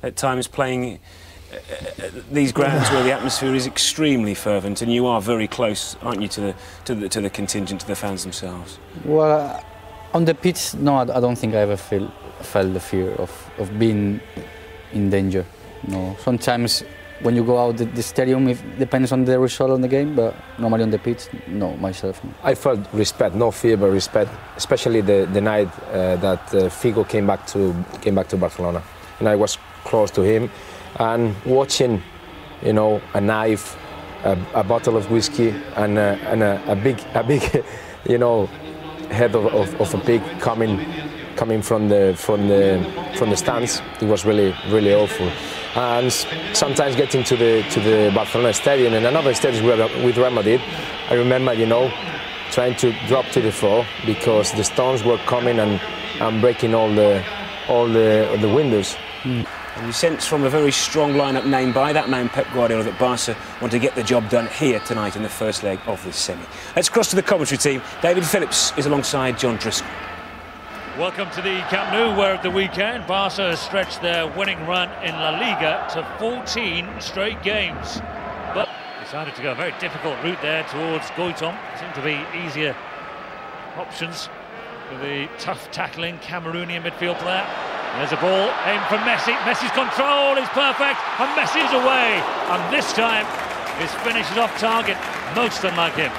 at times playing these grounds where the atmosphere is extremely fervent, and you are very close, aren't you, to the contingent, to the fans themselves? Well, on the pitch, no, I don't think I ever felt the fear of being in danger. No, sometimes when you go out the stadium, it depends on the result of the game, but normally on the pitch, no, myself. No. I felt respect, no fear, but respect, especially the night that Figo came back to Barcelona, and I was close to him, and watching, you know, a knife, a bottle of whiskey, and a big, you know, head of a pig coming from the stands. It was really awful. And sometimes getting to the Barcelona stadium and another stadium with Real Madrid, I remember, you know, trying to drop to the floor because the stones were coming and breaking all the windows. And you sense from a very strong lineup named by that man Pep Guardiola that Barca want to get the job done here tonight in the first leg of this semi. Let's cross to the commentary team. David Phillips is alongside John Driscoll. Welcome to the Camp Nou, where at the weekend Barca has stretched their winning run in La Liga to 14 straight games. But decided to go a very difficult route there towards Goitom. Seemed to be easier options for the tough tackling Cameroonian midfield player. There's a ball aimed for Messi. Messi's control is perfect, and Messi's away. And this time, his finish is off target, most unlike him.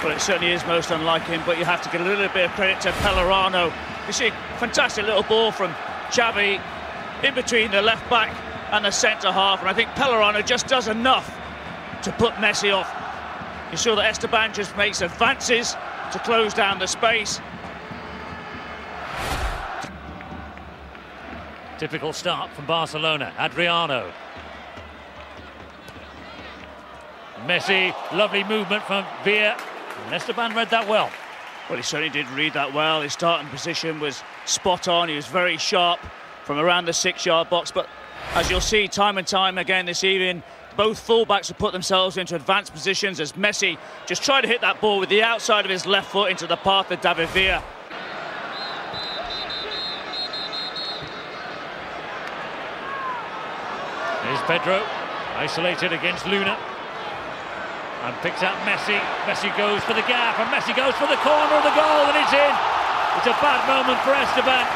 Well, it certainly is most unlike him, but you have to give a little bit of credit to Pellerano. You see a fantastic little ball from Xavi in between the left back and the centre half, and I think Pellerano just does enough to put Messi off. You saw that Esteban just makes advances to close down the space. Difficult start from Barcelona. Adriano. Messi, lovely movement from Villa. And Esteban read that well. Well, he certainly did read that well. His starting position was spot on. He was very sharp from around the 6-yard box. But as you'll see time and time again this evening, both fullbacks have put themselves into advanced positions as Messi just tried to hit that ball with the outside of his left foot into the path of David Villa. Here's Pedro, isolated against Luna. And picks out Messi. Messi goes for the gap, and Messi goes for the corner of the goal, and it's in. It's a bad moment for Esteban.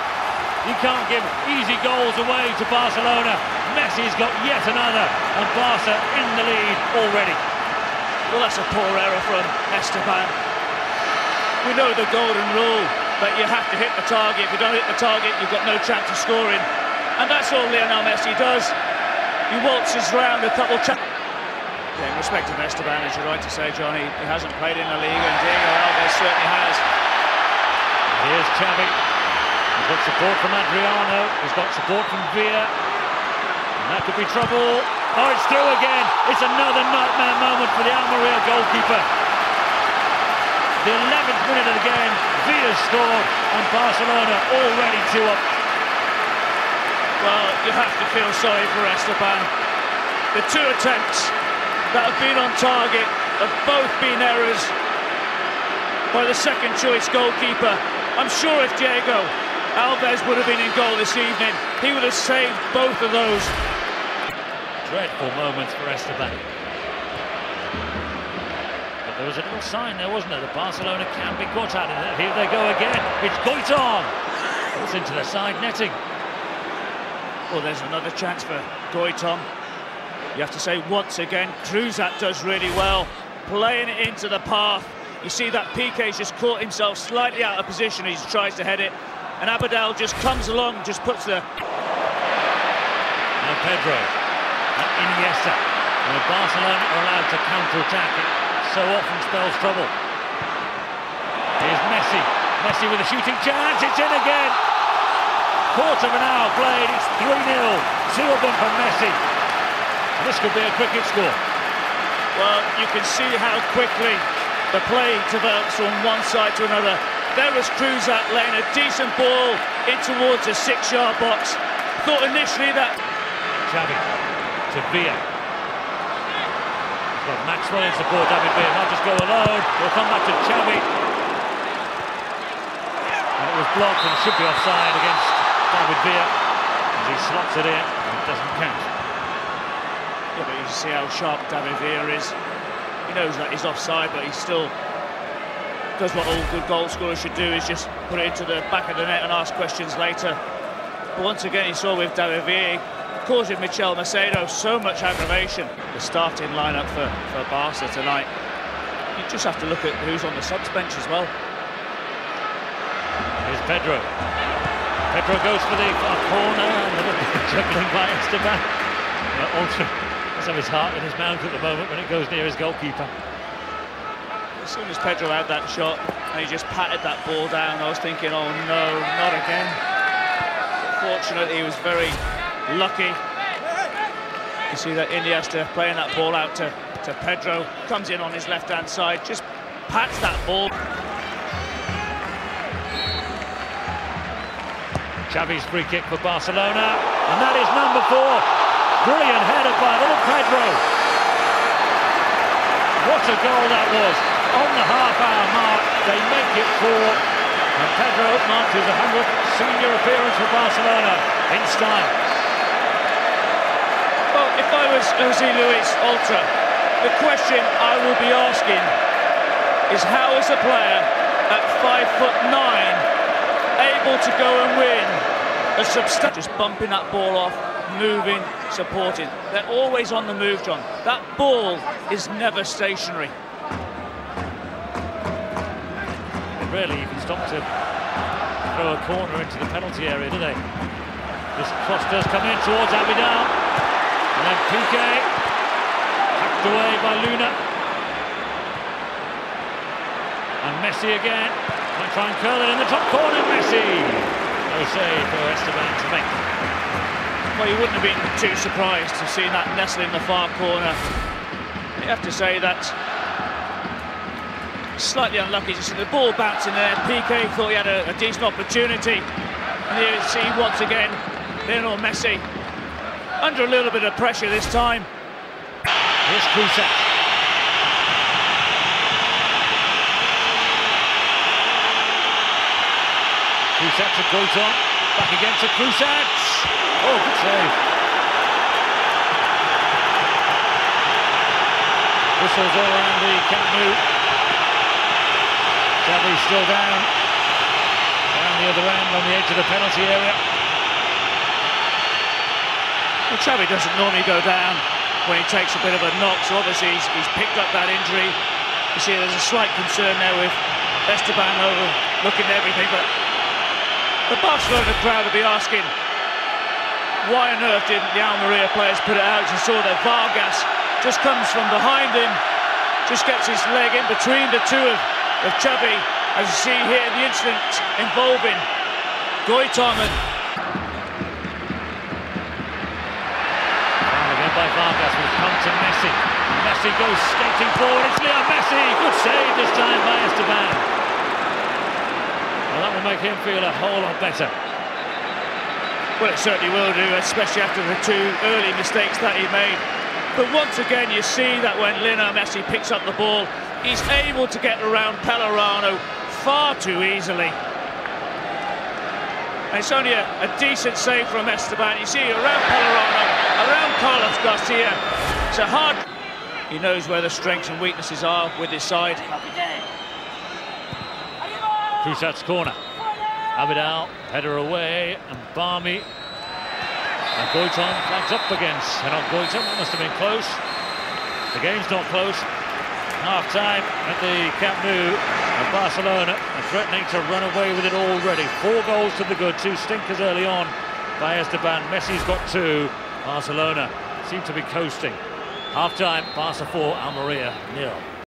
He can't give easy goals away to Barcelona. Messi's got yet another, and Barca in the lead already. Well, that's a poor error from Esteban. We know the golden rule that you have to hit the target. If you don't hit the target, you've got no chance of scoring. And that's all Lionel Messi does. He waltzes round a couple of times. Yeah, in respect of Esteban, as you're right to say, Johnny, he hasn't played in La Liga, and Diego Alves certainly has. Here's Xavi. He's got support from Adriano. He's got support from Villa. And that could be trouble. Oh, it's through again. It's another nightmare moment for the Almeria goalkeeper. The 11th minute of the game, Villa scored, and Barcelona already 2 up. Well, you have to feel sorry for Esteban. The 2 attempts that have been on target have both been errors by the second choice goalkeeper. I'm sure if Diego Alves would have been in goal this evening, he would have saved both of those. Dreadful moments for Esteban. But there was a little sign there, wasn't there? The Barcelona can be caught out of it. Here they go again. It's Goitom. It's into the side netting. Well, there's another chance for Goitom. You have to say once again, Cruzat does really well, playing it into the path. You see that Piqué's just caught himself slightly out of position as he tries to head it, and Abadal just comes along and just puts the... Now Pedro, and Iniesta. When Barcelona are allowed to counter-attack, it so often spells trouble. Here's Messi. Messi with a shooting chance, it's in again! Quarter of an hour played, it's 3-0. 2 of them from Messi. This could be a cricket score. Well, you can see how quickly the play develops from one side to another. There was Cruzat laying a decent ball in towards the 6-yard box. Thought initially that... Xavi to Villa. He's got Maxwell in support, David Villa. Not just go alone. He'll come back to Xavi. And it was blocked and should be offside against David Villa. as he slots it in, it doesn't count. Yeah, but you see how sharp David Villa is. He knows that he's offside, but he still does what all good goal scorers should do, is just put it into the back of the net and ask questions later. But once again, he saw with David Villa causing Michel Macedo so much aggravation. The starting lineup for Barca tonight. You just have to look at who's on the subs bench as well. Here's Pedro. Pedro goes for the corner, a little juggling by Esteban. Ultra does have his heart in his mouth at the moment when it goes near his goalkeeper. As soon as Pedro had that shot and he just patted that ball down, I was thinking, oh no, not again. Fortunately, he was very lucky. You see that Iniesta playing that ball out to Pedro, comes in on his left-hand side, just pats that ball. Xavi's free kick for Barcelona, and that is number 4. Brilliant header by little Pedro. What a goal that was. On the half-hour mark, they make it 4. And Pedro marks his 100th senior appearance for Barcelona in style. Well, if I was Jose Luis Ultra, the question I will be asking is how is a player at 5'9" able to go and win a substantial... Just bumping that ball off, moving, supporting. They're always on the move, John. That ball is never stationary. They rarely even stop to throw a corner into the penalty area, do they? This cross does come in towards Abidal. And then Piqué, hacked away by Luna. And Messi again. Might try and curl it in the top corner, Messi. No save for Esteban to make. Well, you wouldn't have been too surprised to see that nestle in the far corner. You have to say that slightly unlucky to see the ball bouncing there. Piqué thought he had a decent opportunity. And here you see once again Lionel Messi under a little bit of pressure this time. Here's Cruzat. Cruzat to Goitom, back again to Cruzat. Oh, good save. Whistles all around the Camp Nou. Xavi still down the other end on the edge of the penalty area. Well, Xavi doesn't normally go down when he takes a bit of a knock, so obviously he's picked up that injury. You see there's a slight concern there with Esteban overlooking everything, but the Barcelona crowd will be asking, why on earth didn't the Almeria players put it out? You saw that Vargas just comes from behind him, just gets his leg in between the two of Xavi, as you see here, the incident involving Goitom and... Again by Vargas, will come to Messi. Messi goes skating forward, it's Leo Messi! Good save this time by Esteban. Well, that will make him feel a whole lot better. Well, it certainly will do, especially after the 2 early mistakes that he made. But once again, you see that when Lionel Messi picks up the ball, he's able to get around Pellerano far too easily. And it's only a decent save from Esteban. You see, around Pellerano, around Carlos Garcia. It's a hard... He knows where the strengths and weaknesses are with his side. Cruzat's corner. Abidal, header away, and Barmy. And Goitom flags up against Henok Goitom. That must have been close. The game's not close. Half-time at the Camp Nou, and Barcelona are threatening to run away with it already. 4 goals to the good, 2 stinkers early on by Esteban. Messi's got 2. Barcelona seem to be coasting. Half-time, Barca 4, Almeria 0.